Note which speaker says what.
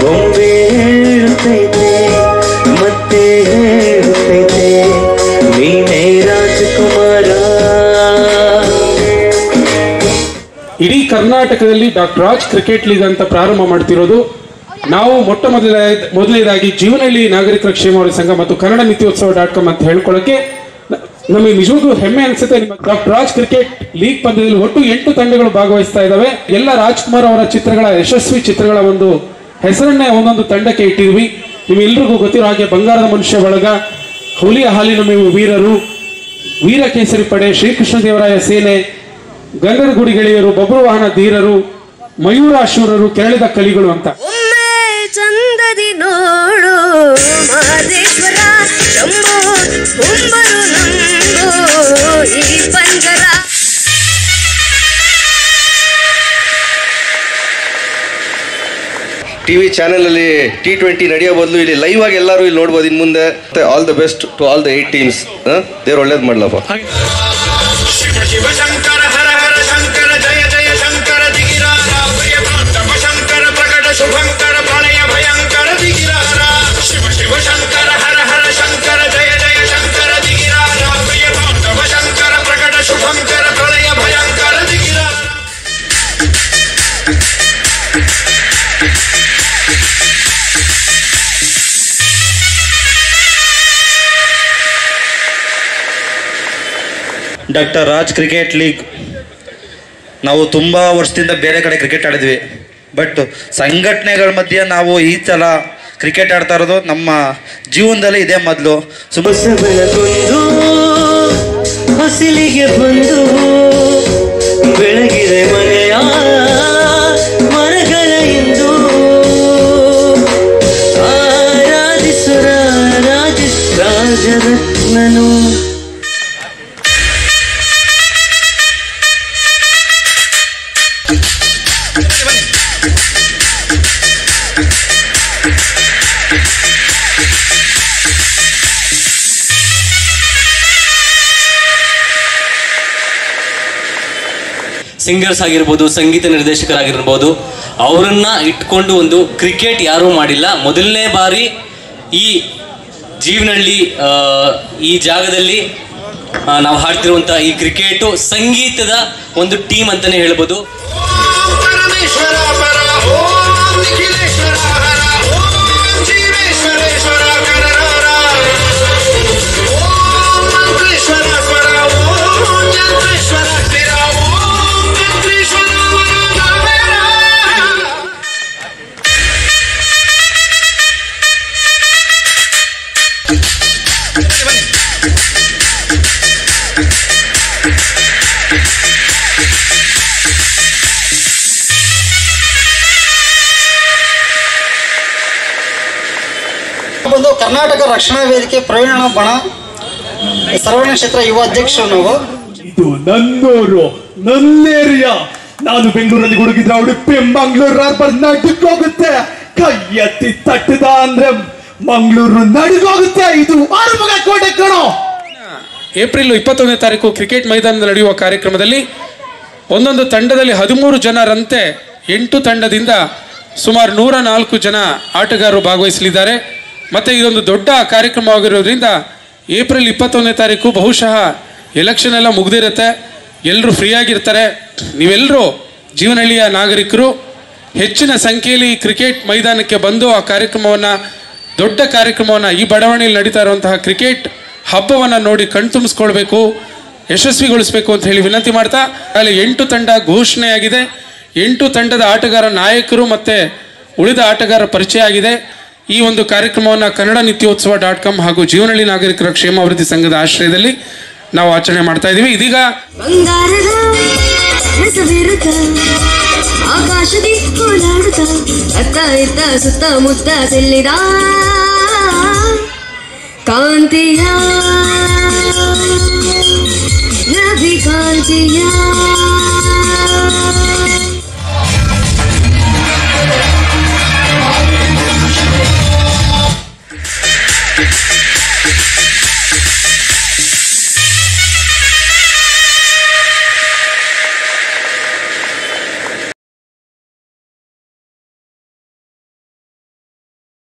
Speaker 1: ಗೊಂಬೆ ಹೇಳುತ್ತೈತೆ ಮತ್ತೆ ಹೇಳುತ್ತೈತೆ ನೀನೇ ರಾಜಕುಮಾರ.
Speaker 2: ಇಡೀ ಕರ್ನಾಟಕದಲ್ಲಿ ಡಾಕ್ಟರ್ ರಾಜ್ ಕ್ರಿಕೆಟ್ ಲೀಗ್ ಅಂತ ಪ್ರಾರಂಭ ಮಾಡ್ತಿರೋದು ನಾವು ಮೊದಲನೇದಾಗಿ ಜೀವನಹಳ್ಳಿ ನಾಗರಿಕರ ಕ್ಷೇಮಾಭಿವೃದ್ಧಿ ಸಂಘ ಮತ್ತು ಕನ್ನಡ ನಿತ್ಯೋತ್ಸವ.com ಅಂತ ಹೇಳ್ಕೊಳ್ಳೋಕೆ ನಮಗೆ ನಿಜವಾಗ್ಲೂ ಹೆಮ್ಮೆ ಅನ್ಸುತ್ತೆ. ನಿಮ್ಮ ಡಾಕ್ಟರ್ ರಾಜ್ ಕ್ರಿಕೆಟ್ ಲೀಗ್ ಪಂದ್ಯದಲ್ಲಿ ಒಟ್ಟು 8 ತಂಡಗಳು ಭಾಗವಹಿಸ್ತಾ ಇದ್ದಾವೆ. ಎಲ್ಲ ರಾಜ್ಕುಮಾರ್ ಅವರ ಚಿತ್ರಗಳ ಯಶಸ್ವಿ ಚಿತ್ರಗಳ ಒಂದು ಹೆಸರನ್ನೇ ಒಂದೊಂದು ತಂಡಕ್ಕೆ ಇಟ್ಟಿದ್ವಿ. ನಿಮ್ಮೆಲ್ರಿಗೂ ಗೊತ್ತಿರೋ ಹಾಗೆ ಬಂಗಾರದ ಮನುಷ್ಯ ಬಳಗ, ಹುಲಿಯ ಹಾಲಿನ ಮೇವು ವೀರರು, ವೀರ ಕೇಸರಿ ಪಡೆ, ಶ್ರೀಕೃಷ್ಣ ದೇವರಾಯ ಸೇನೆ, ಗಂಗರ ಗುಡಿ ಗೆಳೆಯರು, ಬಬ್ರು ವಾಹನ ಧೀರರು, ಮಯೂರಾಶೂರರು, ಕೆರಳಿದ ಕಲಿಗಳು ಅಂತ.
Speaker 3: ಚಂದದಿ ನೋಡು ಮಹದೇಶ್ವರ ಶಂಭೋ ಕುಂಬರು ನಂಬೋ ಈ ಪಂಜರ.
Speaker 4: ಟಿವಿ ಚಾನೆಲ್ ಅಲ್ಲಿ T20 ನಡೆಯೋ ಬದಲು ಇಲ್ಲಿ ಲೈವ್ ಆಗಿ ಎಲ್ಲರೂ ಇಲ್ಲಿ ನೋಡ್ಬೋದು ಇನ್ನು ಮುಂದೆ. All the best to all the 8 teams. ದೇವ್ರು ಒಳ್ಳೇದು ಮಾಡ್ಲಪ್ಪ. ಶಿವ ಶಂಕರ ಹರ ಹರ ಶಂಕರ ಜಯ ಜಯ ಶಂಕರ ದಿಗಿರಾರ ಪ್ರಿಯತಮ ಶಂಕರ ಪ್ರಕಟ ಶುಭಂಕರ ಪ್ರಳಯ ಭಯಂಕರ ದಿಗಿರಾರ. ಶಿವ ಶಿವ ಶಂಕರ ಹರ ಹರ ಶಂಕರ ಜಯ ಜಯ ಶಂಕರ ದಿಗಿರಾರ ಪ್ರಿಯತಮ ಶಂಕರ ಪ್ರಕಟ ಶುಭಂಕರ ಪ್ರಳಯ ಭಯಂಕರ ದಿಗಿರಾರ.
Speaker 5: ಡಾಕ್ಟರ್ ರಾಜ್ ಕ್ರಿಕೆಟ್ ಲೀಗ್ ನಾವು ತುಂಬ ವರ್ಷದಿಂದ ಬೇರೆ ಕಡೆ ಕ್ರಿಕೆಟ್ ಆಡಿದ್ವಿ. ಬಟ್ ಸಂಘಟನೆಗಳ ಮಧ್ಯೆ ನಾವು ಈ ಸಲ ಕ್ರಿಕೆಟ್ ಆಡ್ತಾ ಇರೋದು ನಮ್ಮ ಜೀವನದಲ್ಲಿ ಇದೇ ಮೊದಲು.
Speaker 1: ಹೊಸಲಿಗೆ ಬಂದು ಬೆಳಗಿದೆ ಮನೆಯ ಮರಗಳ ಎಂದು ಆರಾಧಿಸುರ ರಾಜರತ್ನನು.
Speaker 6: ಸಿಂಗರ್ಸ್ ಆಗಿರ್ಬೋದು, ಸಂಗೀತ ನಿರ್ದೇಶಕರಾಗಿರ್ಬೋದು, ಅವರನ್ನ ಇಟ್ಕೊಂಡು ಒಂದು ಕ್ರಿಕೆಟ್ ಯಾರೂ ಮಾಡಿಲ್ಲ. ಮೊದಲನೇ ಬಾರಿ ಈ ಜೀವನಹಳ್ಳಿ ಈ ಜಾಗದಲ್ಲಿ ನಾವು ಹಾಡ್ತಿರುವಂಥ ಈ ಕ್ರಿಕೆಟು ಸಂಗೀತದ ಒಂದು ಟೀಮ್ ಅಂತಲೇ ಹೇಳ್ಬೋದು.
Speaker 7: ಬಂದು ಕರ್ನಾಟಕ ರಕ್ಷಣಾ ವೇದಿಕೆ ಪ್ರವೀಣ ಬಣ ಸರ್ವಣ ಕ್ಷೇತ್ರ ಯುವ ಅಧ್ಯಕ್ಷರು ನಾವು.
Speaker 8: ಇದು ನನ್ನೂರು, ನನ್ನ ಏರಿಯಾ. ನಾನು ಬೆಂಗಳೂರಲ್ಲಿ ಹುಡುಗಿದ್ರೆ ಉಡುಪಿ ಮಂಗಳೂರು ನಡುಗೋಗುತ್ತೆ. ಕೈ ಎತ್ತಿ ತಟ್ಟದ ಅಂದ್ರೆ ಮಂಗಳೂರು ನಡುಗೋಗುತ್ತೆ. ಇದು ಆರುಮುಗ ಕೋಟೆ ಕಣೋ.
Speaker 2: ಏಪ್ರಿಲ್ 21ನೇ ತಾರೀಕು ಕ್ರಿಕೆಟ್ ಮೈದಾನದಲ್ಲಿ ನಡೆಯುವ ಕಾರ್ಯಕ್ರಮದಲ್ಲಿ ಒಂದೊಂದು ತಂಡದಲ್ಲಿ 13 ಜನರಂತೆ 8 ತಂಡದಿಂದ ಸುಮಾರು 104 ಜನ ಆಟಗಾರರು ಭಾಗವಹಿಸಲಿದ್ದಾರೆ. ಮತ್ತು ಇದೊಂದು ದೊಡ್ಡ ಕಾರ್ಯಕ್ರಮವಾಗಿರೋದ್ರಿಂದ ಏಪ್ರಿಲ್ 21ನೇ ತಾರೀಕು ಬಹುಶಃ ಎಲೆಕ್ಷನ್ ಎಲ್ಲ ಮುಗ್ದಿರುತ್ತೆ, ಎಲ್ಲರೂ ಫ್ರೀ ಆಗಿರ್ತಾರೆ. ನೀವೆಲ್ಲರೂ ಜೀವನಹಳ್ಳಿಯ ನಾಗರಿಕರು ಹೆಚ್ಚಿನ ಸಂಖ್ಯೆಯಲ್ಲಿ ಕ್ರಿಕೆಟ್ ಮೈದಾನಕ್ಕೆ ಬಂದು ಆ ಕಾರ್ಯಕ್ರಮವನ್ನು, ದೊಡ್ಡ ಕಾರ್ಯಕ್ರಮವನ್ನು, ಈ ಬಡಾವಣೆಯಲ್ಲಿ ನಡೀತಾ ಇರುವಂತಹ ಕ್ರಿಕೆಟ್ ಹಬ್ಬವನ್ನು ನೋಡಿ ಕಣ್ತುಂಬಿಸ್ಕೊಳ್ಬೇಕು, ಯಶಸ್ವಿಗೊಳಿಸಬೇಕು ಅಂತ ಹೇಳಿ ವಿನಂತಿ ಮಾಡ್ತಾ, ಅಲ್ಲಿ 8 ತಂಡ ಘೋಷಣೆಯಾಗಿದೆ. 8 ತಂಡದ ಆಟಗಾರ ನಾಯಕರು ಮತ್ತು ಉಳಿದ ಆಟಗಾರರ ಪರಿಚಯ ಆಗಿದೆ. ಈ ಒಂದು ಕಾರ್ಯಕ್ರಮವನ್ನು ಕನ್ನಡ ನಿತ್ಯೋತ್ಸವ.com ಹಾಗೂ ಜೀವನಹಳ್ಳಿ ನಾಗರಿಕರ ಕ್ಷೇಮಾಭಿವೃದ್ಧಿ ಸಂಘದ ಆಶ್ರಯದಲ್ಲಿ ನಾವು ಆಚರಣೆ ಮಾಡ್ತಾ ಇದ್ದೀವಿ. ಇದೀಗ ಆಕಾಶದಿ ಓಲಾಡುತ್ತ ಅತ್ತ ಇತ್ತ ಸುತ್ತಮುತ್ತ ಚೆಲ್ಲಿದ ಕಾಂತಿಯ ನದಿ ಕಾಂತಿಯ